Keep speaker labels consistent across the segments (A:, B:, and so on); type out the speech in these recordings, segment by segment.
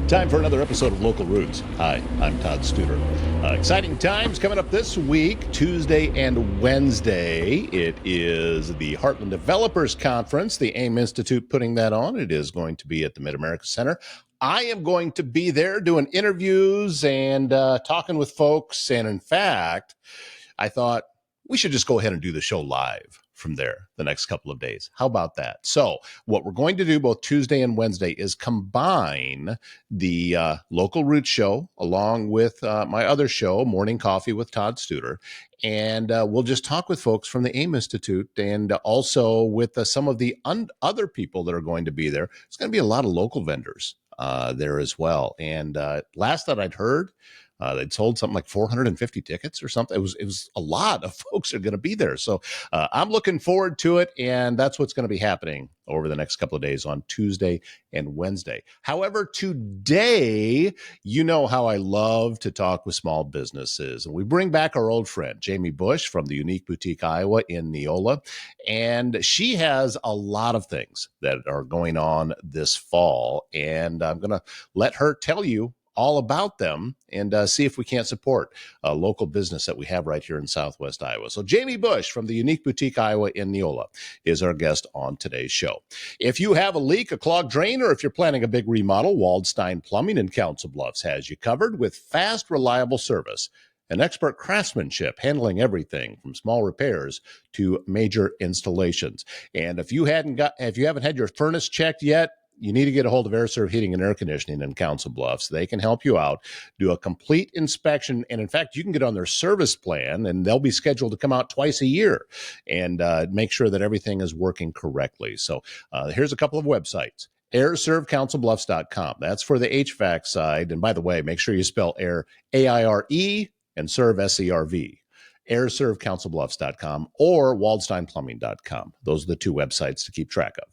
A: Time for another episode of Local Roots. Hi, I'm Todd Studer. Exciting times coming up this week, Tuesday and Wednesday. It is the Heartland Developers Conference, the AIM Institute putting that on. It is going to be at the Mid-America Center. I am going to be there doing interviews and talking with folks. And in fact, I thought we should just go ahead and do the show live from there the next couple of days. How about that? So what we're going to do both Tuesday and Wednesday is combine the Local Roots show along with my other show, Morning Coffee with Todd Studer. And we'll just talk with folks from the AIM Institute and also with some of the other people that are going to be there. It's going to be a lot of local vendors there as well. And last that I'd heard, they'd sold something like 450 tickets or something. It was a lot of folks are going to be there. So I'm looking forward to it. And that's what's going to be happening over the next couple of days on Tuesday and Wednesday. However, today, you know how I love to talk with small businesses. And we bring back our old friend, Jayme Bush from the Unique Boutique Iowa in Neola. And she has a lot of things that are going on this fall. And I'm going to let her tell you all about them and see if we can't support a local business that we have right here in Southwest Iowa. So Jayme Bush from the Unique Boutique Iowa in Neola is our guest on today's show. If you have a leak, a clogged drain, or if you're planning a big remodel, Waldstein Plumbing in Council Bluffs has you covered with fast, reliable service and expert craftsmanship, handling everything from small repairs to major installations. And if you haven't had your furnace checked yet, you need to get a hold of AirServe Heating and Air Conditioning in Council Bluffs. They can help you out, do a complete inspection. And in fact, you can get on their service plan and they'll be scheduled to come out twice a year and make sure that everything is working correctly. So here's a couple of websites. AirServeCouncilBluffs.com. That's for the HVAC side. And by the way, make sure you spell air, A-I-R-E, and serve, S-E-R-V. AirServeCouncilBluffs.com or WaldsteinPlumbing.com. Those are the two websites to keep track of.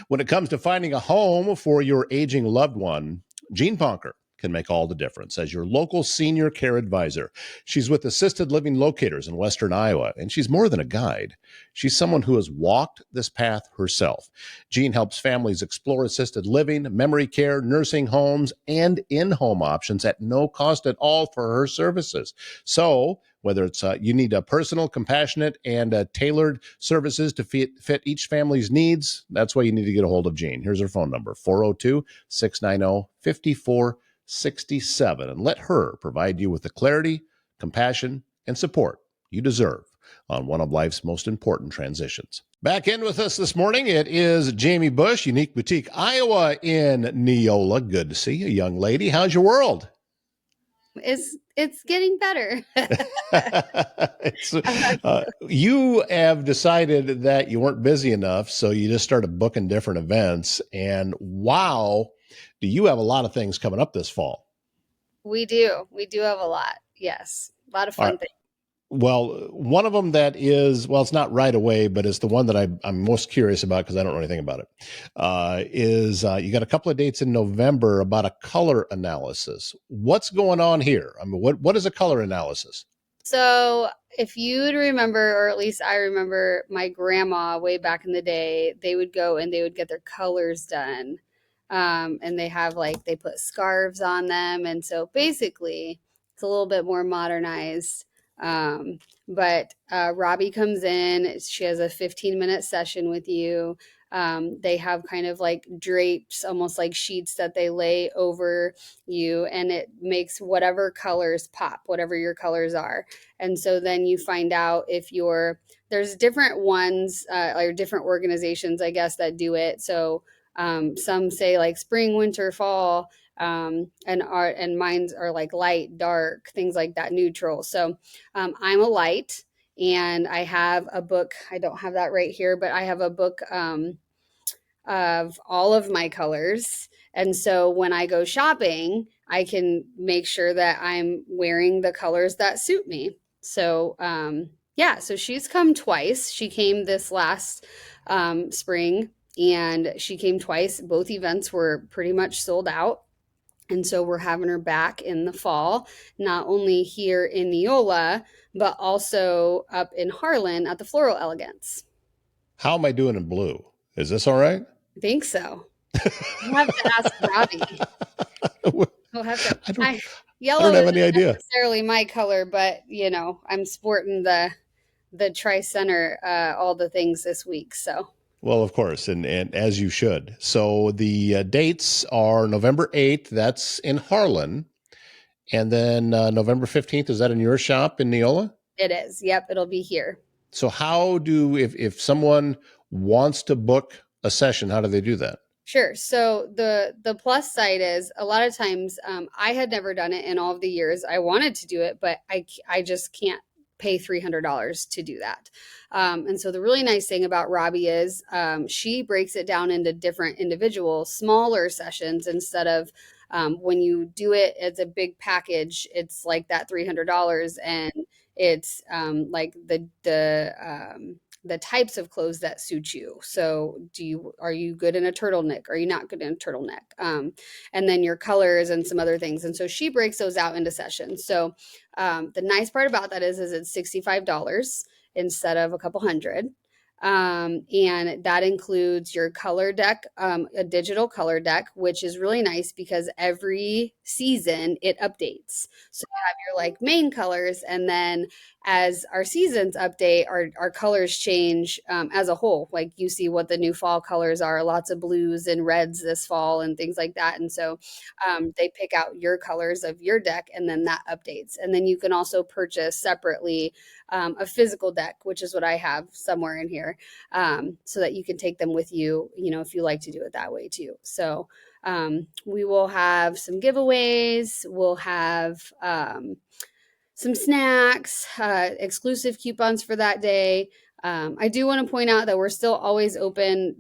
A: When it comes to finding a home for your aging loved one, Jean Ponker can make all the difference as your local senior care advisor. She's with Assisted Living Locators in Western Iowa, and she's more than a guide. She's someone who has walked this path herself. Jean helps families explore assisted living, memory care, nursing homes, and in-home options at no cost at all for her services. So whether it's you need a personal, compassionate, and tailored services to fit each family's needs, that's why you need to get a hold of Jean. Here's her phone number, 402-690-5467, and let her provide you with the clarity, compassion, and support you deserve on one of life's most important transitions. Back in with us this morning, it is Jayme Bush, Unique Boutique Iowa in Neola. Good to see you, young lady. How's your world?
B: It's getting better.
A: You have decided that you weren't busy enough, so you just started booking different events. And wow, do you have a lot of things coming up this fall?
B: We do have a lot. Yes, a lot of fun things.
A: Well, one of them that is, well, it's not right away, but it's the one that I'm most curious about because I don't know anything about it, is you got a couple of dates in November about a color analysis. What's going on here? I mean, what is a color analysis?
B: So if you'd remember, or at least I remember my grandma way back in the day, they would go and they would get their colors done. And they put scarves on them. And so basically it's a little bit more modernized. But Robbie comes in, she has a 15-minute session with you. They have kind of like drapes, almost like sheets that they lay over you, and it makes whatever colors pop, whatever your colors are. And so then you find out if there's different ones, or different organizations, I guess, that do it. So some say like spring, winter, fall, and mines are like light, dark, things like that, neutral. So I'm a light, and I have a book. I don't have that right here, but I have a book of all of my colors. And so when I go shopping, I can make sure that I'm wearing the colors that suit me. So so she's come twice. She came this last spring, and she came twice. Both events were pretty much sold out. And so we're having her back in the fall, not only here in Neola, but also up in Harlan at the Floral Elegance.
A: How am I doing in blue? Is this all right?
B: I think so. You have to ask Robbie. We'll have to.
A: I don't I
B: Yellow
A: don't have
B: isn't
A: any idea.
B: necessarily my color, but I'm sporting the tri center, all the things this week. So
A: Well, of course, and as you should. So the dates are November 8th. That's in Harlan. And then November 15th, is that in your shop in Neola?
B: it is. Yep, it'll be here.
A: So how if someone wants to book a session, how do they do that?
B: Sure. So the plus side is a lot of times, I had never done it in all of the years. I wanted to do it, but I just can't pay $300 to do that. And so the really nice thing about Robbie is, she breaks it down into different individual smaller sessions instead of, when you do it as a big package, it's like that $300, and it's, like the types of clothes that suit you. So are you good in a turtleneck? Are you not good in a turtleneck? And then your colors and some other things. And so she breaks those out into sessions. So the nice part about that is it's $65 instead of a couple hundred. And that includes your color deck, a digital color deck, which is really nice because every season it updates. So you have your like main colors, and then as our seasons update, our colors change, as a whole. Like you see what the new fall colors are, lots of blues and reds this fall and things like that. And so they pick out your colors of your deck, and then that updates. And then you can also purchase separately, a physical deck, which is what I have somewhere in here, so that you can take them with you, if you like to do it that way too. So we will have some giveaways. We'll have some snacks, exclusive coupons for that day. I do want to point out that we're still always open.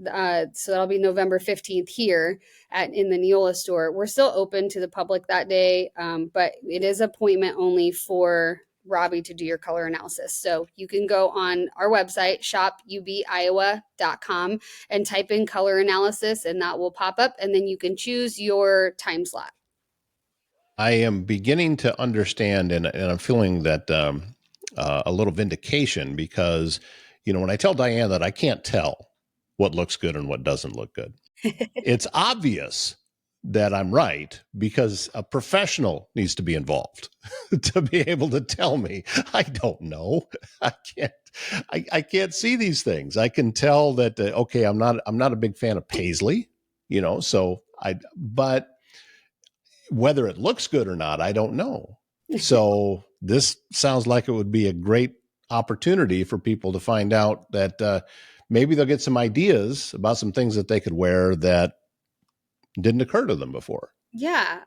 B: So that'll be November 15th here in the Neola store. We're still open to the public that day, but it is appointment only for Robbie to do your color analysis. So you can go on our website, shopubiowa.com, and type in color analysis, and that will pop up, and then you can choose your time slot.
A: I am beginning to understand, and I'm feeling that a little vindication because, when I tell Diane that I can't tell what looks good and what doesn't look good, it's obvious that I'm right because a professional needs to be involved to be able to tell me. I don't know. I can't. I can't see these things. I can tell that okay, I'm not a big fan of paisley, but whether it looks good or not, I don't know. So this sounds like it would be a great opportunity for people to find out that maybe they'll get some ideas about some things that they could wear that didn't occur to them before.
B: Yeah.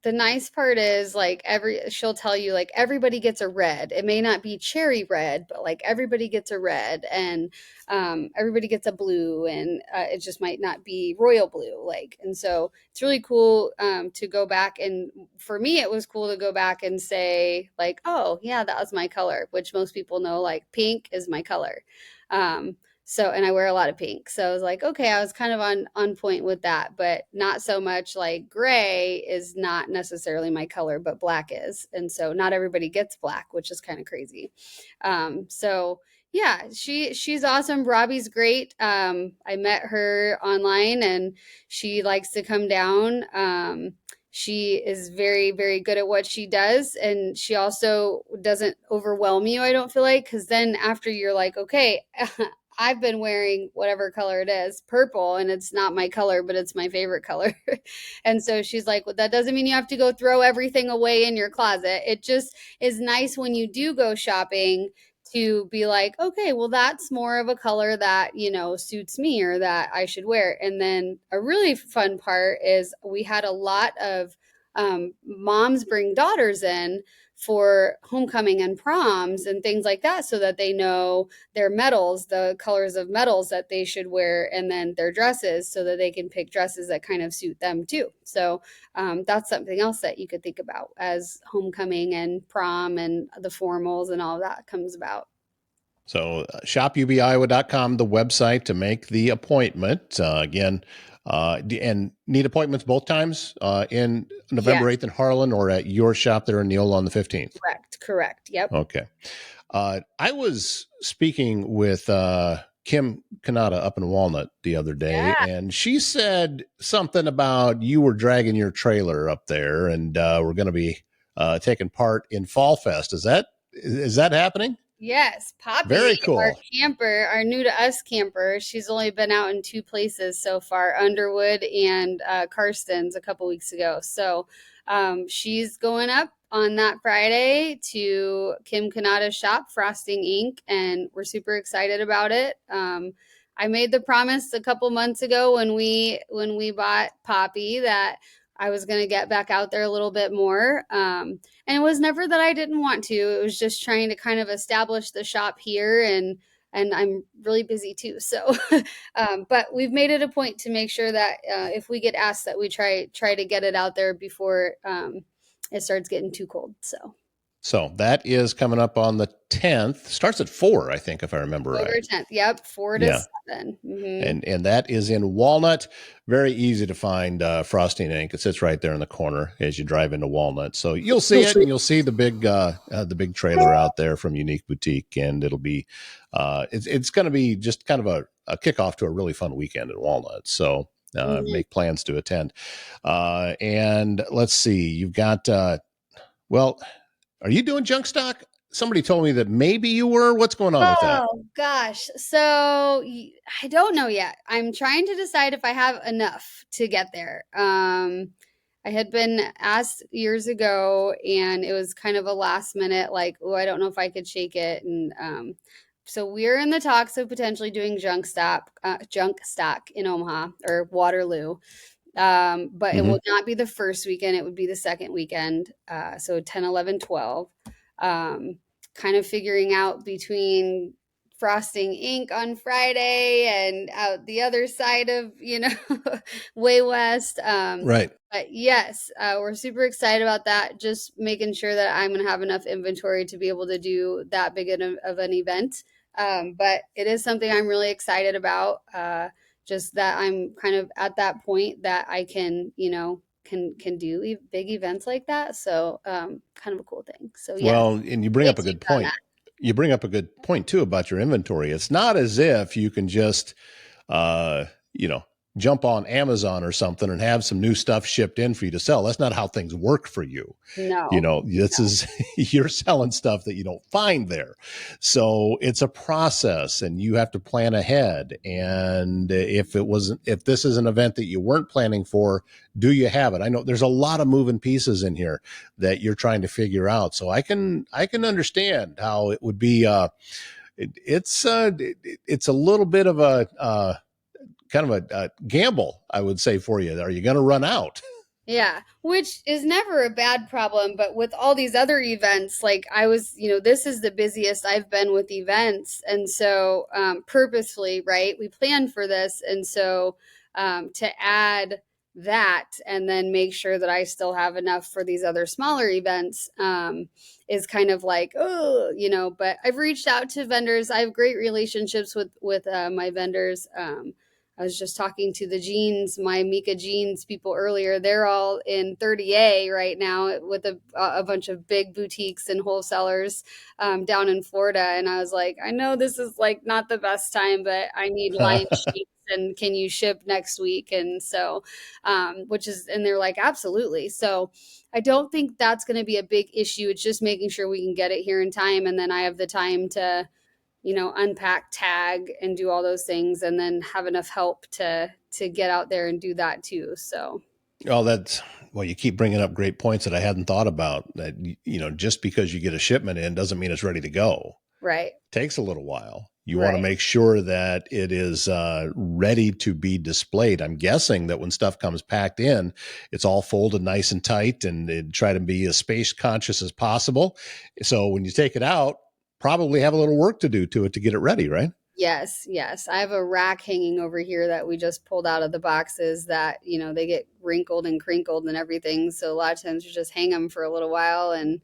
B: The nice part is like she'll tell you like everybody gets a red. It may not be cherry red, but like everybody gets a red, and everybody gets a blue, and it just might not be royal blue. And so it's really cool to go back, and for me, it was cool to go back and say like, oh yeah, that was my color, which most people know, like pink is my color. So, and I wear a lot of pink. So I was like, okay, I was kind of on point with that, but not so much like gray is not necessarily my color, but black is. And so not everybody gets black, which is kind of crazy. So yeah, she's awesome. Robbie's great. I met her online, and she likes to come down. She is very, very good at what she does. And she also doesn't overwhelm you, I don't feel like, because then after you're like, okay, I've been wearing whatever color it is, purple, and it's not my color, but it's my favorite color. And so she's like, well, that doesn't mean you have to go throw everything away in your closet. It just is nice when you do go shopping to be like, okay, well, that's more of a color that, suits me or that I should wear. And then a really fun part is we had a lot of moms bring daughters in for homecoming and proms and things like that, so that they know their medals, the colors of medals that they should wear, and then their dresses, so that they can pick dresses that kind of suit them too. So that's something else that you could think about as homecoming and prom and the formals and all that comes about.
A: So shopubiowa.com, the website to make the appointment. Again, and need appointments both times in November 8th in Harlan, or at your shop there in Neola on the 15th?
B: Correct. Yep.
A: Okay. I was speaking with Kim Kanata up in Walnut the other day,
B: Yeah.
A: and she said something about you were dragging your trailer up there, and we're going to be taking part in Fall Fest. Is that happening?
B: Yes, Poppy,
A: Very
B: our
A: cool.
B: camper, our new to us camper. She's only been out in two places so far, Underwood and Karsten's a couple weeks ago. So she's going up on that Friday to Kim Kanata's shop, Frosting Inc., and we're super excited about it. I made the promise a couple months ago when we bought Poppy that I was going to get back out there a little bit more. And it was never that I didn't want to. It was just trying to kind of establish the shop here, and I'm really busy too. So, but we've made it a point to make sure that if we get asked, that we try to get it out there before it starts getting too cold.
A: So that is coming up on the 10th. Starts at 4, I think, if I remember right.
B: October 10th. Yep, 4 to
A: Yeah.
B: 7. Mm-hmm.
A: And that is in Walnut. Very easy to find Frosting Inc. It sits right there in the corner as you drive into Walnut. So you'll see it, and you'll see the big trailer out there from Unique Boutique, and it'll be it's going to be just kind of a kickoff to a really fun weekend in Walnut. So make plans to attend. And let's see, you've got well. Are you doing Junkstock? Somebody told me that maybe you were. What's going on with that?
B: Oh gosh. So I don't know yet. I'm trying to decide if I have enough to get there. I had been asked years ago, and it was kind of a last minute, like, oh, I don't know if I could shake it. And so we're in the talks of potentially doing Junkstock in Omaha or Waterloo. But it will not be the first weekend. It would be the second weekend. So 10, 11, 12. Kind of figuring out between Frosting Inc. on Friday and out the other side of, way west.
A: Right.
B: But yes, we're super excited about that. Just making sure that I'm going to have enough inventory to be able to do that big of an event. But it is something I'm really excited about. Just that I'm kind of at that point that I can, can do big events like that. So kind of a cool thing. So yeah.
A: Well, and you bring up a good point. You bring up a good point too about your inventory. It's not as if you can just, jump on Amazon or something and have some new stuff shipped in for you to sell. That's not how things work for you.
B: No.
A: Is you're selling stuff that you don't find there. So it's a process, and you have to plan ahead. And if this is an event that you weren't planning for, do you have it? I know there's a lot of moving pieces in here that you're trying to figure out. So I can understand how it would be, it's a little bit of a, kind of a gamble, I would say, for you. Are you going to run out?
B: Yeah, which is never a bad problem. But with all these other events, like I was, this is the busiest I've been with events. And so purposefully, right, we planned for this. And so to add that and then make sure that I still have enough for these other smaller events is kind of like, but I've reached out to vendors. I have great relationships with my vendors. I was just talking to my Mika jeans people earlier. They're all in 30A right now with a bunch of big boutiques and wholesalers down in Florida. And I was like, I know this is like not the best time, but I need line sheets, and can you ship next week? And so, and they're like, absolutely. So I don't think that's going to be a big issue. It's just making sure we can get it here in time. And then I have the time to unpack, tag, and do all those things, and then have enough help to get out there and do that too. So,
A: you keep bringing up great points that I hadn't thought about. That, just because you get a shipment in doesn't mean it's ready to go.
B: Right.
A: It takes a little while. You want to make sure that it is ready to be displayed. I'm guessing that when stuff comes packed in, it's all folded nice and tight, and try to be as space conscious as possible. So when you take it out, probably have a little work to do to it to get it ready, right?
B: Yes. I have a rack hanging over here that we just pulled out of the boxes that, they get wrinkled and crinkled and everything. So a lot of times you just hang them for a little while and,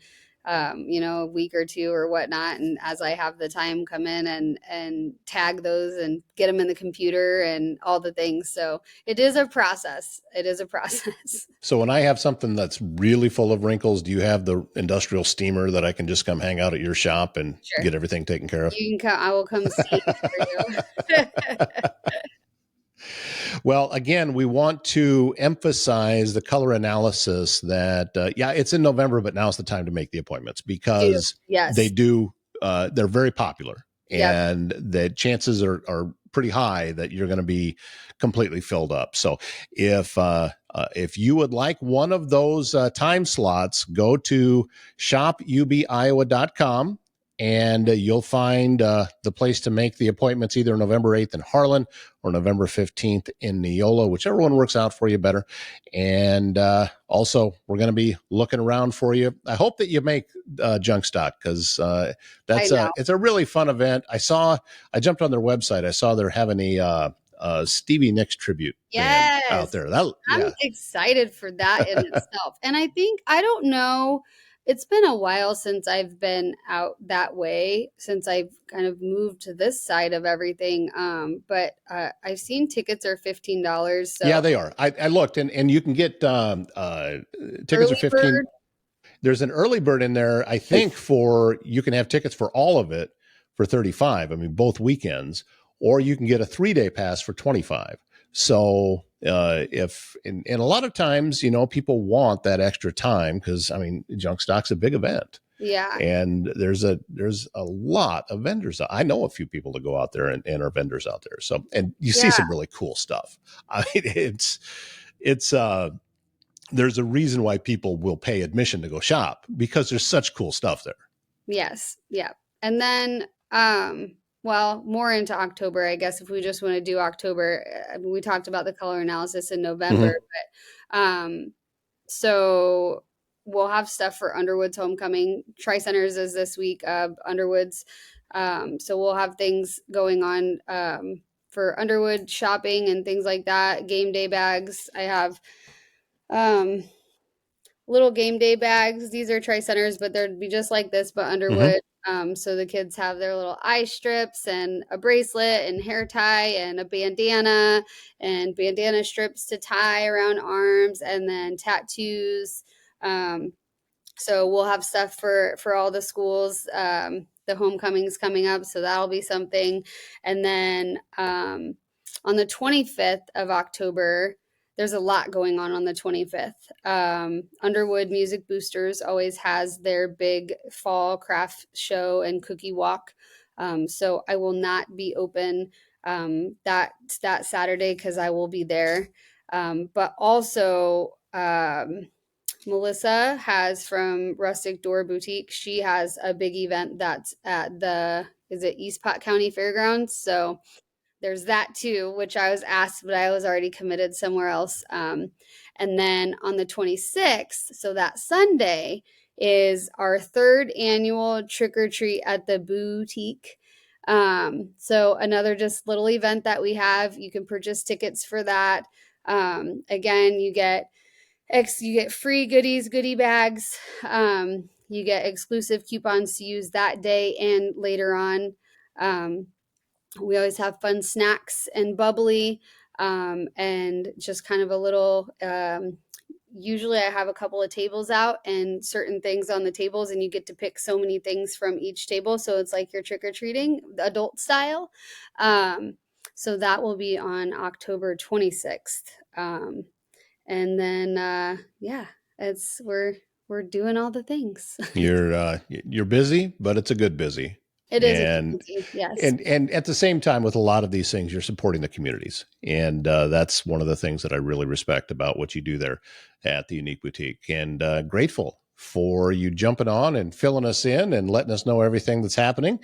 B: a week or two or whatnot. And as I have the time, come in and tag those and get them in the computer and all the things. So it is a process. So
A: when I have something that's really full of wrinkles, do you have the industrial steamer that I can just come hang out at your shop and get everything taken care of?
B: You can come. I will come steam for you.
A: Well, again, we want to emphasize the color analysis that, it's in November, but now's the time to make the appointments
B: Do.
A: because they
B: Yes.
A: do, they're very popular
B: Yep.
A: and the chances are pretty high that you're going to be completely filled up. So if you would like one of those time slots, go to shopubiowa.com and you'll find the place to make the appointments either November 8th in Harlan or November 15th in Neola, whichever one works out for you better. And also, we're going to be looking around for you. I hope that you make Junkstock because
B: I know.
A: it's a really fun event. I jumped on their website. I saw they're having a Stevie Nicks tribute band out
B: Yes.
A: there.
B: I'm excited for that in itself. And I don't know, it's been a while since I've been out that way, since I've kind of moved to this side of everything. But I've seen tickets are $15. So
A: Yeah, they are. I looked and you can get tickets are
B: early
A: 15.
B: bird.
A: There's an early bird in there, I think, you can have tickets for all of it for 35. I mean, both weekends, or you can get a 3-day pass for 25. So and a lot of times, people want that extra time because, I mean, Junkstock's a big event.
B: Yeah.
A: And there's a lot of vendors. I know a few people that go out there and are vendors out there. So, and you see some really cool stuff. I mean, it's there's a reason why people will pay admission to go shop because there's such cool stuff there.
B: Yes. Yeah. And then, well, more into October, I guess, if we just want to do October, we talked about the color analysis in November, but, so we'll have stuff for Underwood's homecoming. Tri-Centers is this week, Underwood's. So we'll have things going on, for Underwood shopping and things like that. Game day bags. I have, little game day bags. These are Tri-Centers, but they'd be just like this, but Underwood. So the kids have their little eye strips and a bracelet and hair tie and a bandana and bandana strips to tie around arms and then tattoos. So we'll have stuff for all the schools. The homecoming's coming up, so that'll be something. And then on the 25th of October, there's a lot going on the 25th. Underwood Music Boosters always has their big fall craft show and cookie walk. So I will not be open that Saturday because I will be there. But also, Melissa has from Rustic Door Boutique. She has a big event that's at is it East Pot County Fairgrounds? So there's that too, which I was asked, but I was already committed somewhere else. And then on the 26th, so that Sunday, is our third annual trick or treat at the boutique. So another just little event that we have. You can purchase tickets for that. Again, you get free goodie bags. You get exclusive coupons to use that day and later on. We always have fun snacks and bubbly, and just kind of a little, usually I have a couple of tables out and certain things on the tables, and you get to pick so many things from each table. So it's like you're trick-or-treating adult style. So that will be on October 26th. And then, we're doing all the things.
A: You're busy, but it's a good busy.
B: It is a good busy, yes.
A: And at the same time, with a lot of these things, you're supporting the communities, and that's one of the things that I really respect about what you do there at the Unique Boutique. And grateful for you jumping on and filling us in and letting us know everything that's happening.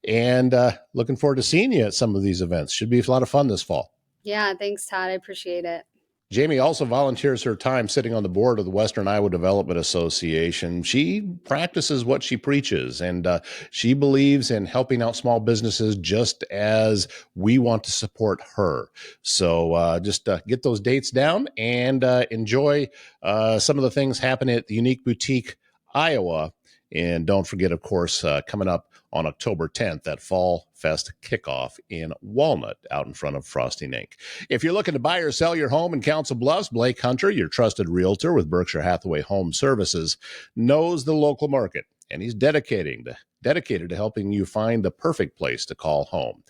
A: And looking forward to seeing you at some of these events. Should be a lot of fun this fall.
B: Yeah, thanks, Todd. I appreciate it.
A: Jayme also volunteers her time sitting on the board of the Western Iowa Development Association. She practices what she preaches, and she believes in helping out small businesses just as we want to support her. So just get those dates down and enjoy some of the things happening at the Unique Boutique, Iowa. And don't forget, of course, coming up on October 10th, that Fall Fest kickoff in Walnut out in front of Frosting Inc. If you're looking to buy or sell your home in Council Bluffs, Blake Hunter, your trusted realtor with Berkshire Hathaway Home Services, knows the local market. and he's dedicated to helping you find the perfect place to call home.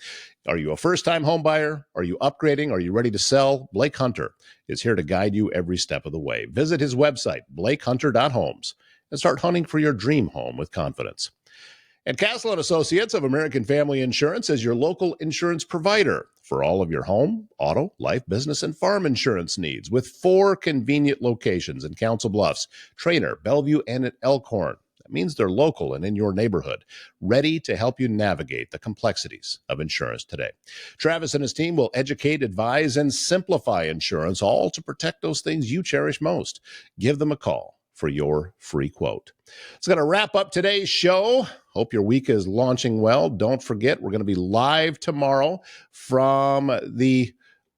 A: Are you a first-time home buyer? Are you upgrading? Are you ready to sell? Blake Hunter is here to guide you every step of the way. Visit his website, blakehunter.homes, and start hunting for your dream home with confidence. And Castle & Associates of American Family Insurance is your local insurance provider for all of your home, auto, life, business, and farm insurance needs with 4 convenient locations in Council Bluffs, Trainer, Bellevue, and at Elkhorn. That means they're local and in your neighborhood, ready to help you navigate the complexities of insurance today. Travis and his team will educate, advise, and simplify insurance, all to protect those things you cherish most. Give them a call for your free quote. It's going to wrap up today's show. Hope your week is launching well. Don't forget, we're going to be live tomorrow from the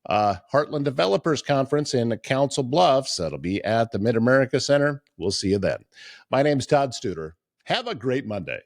A: Heartland Developers Conference in Council Bluffs. That'll be at the Mid-America Center. We'll see you then. My name's Todd Studer. Have a great Monday.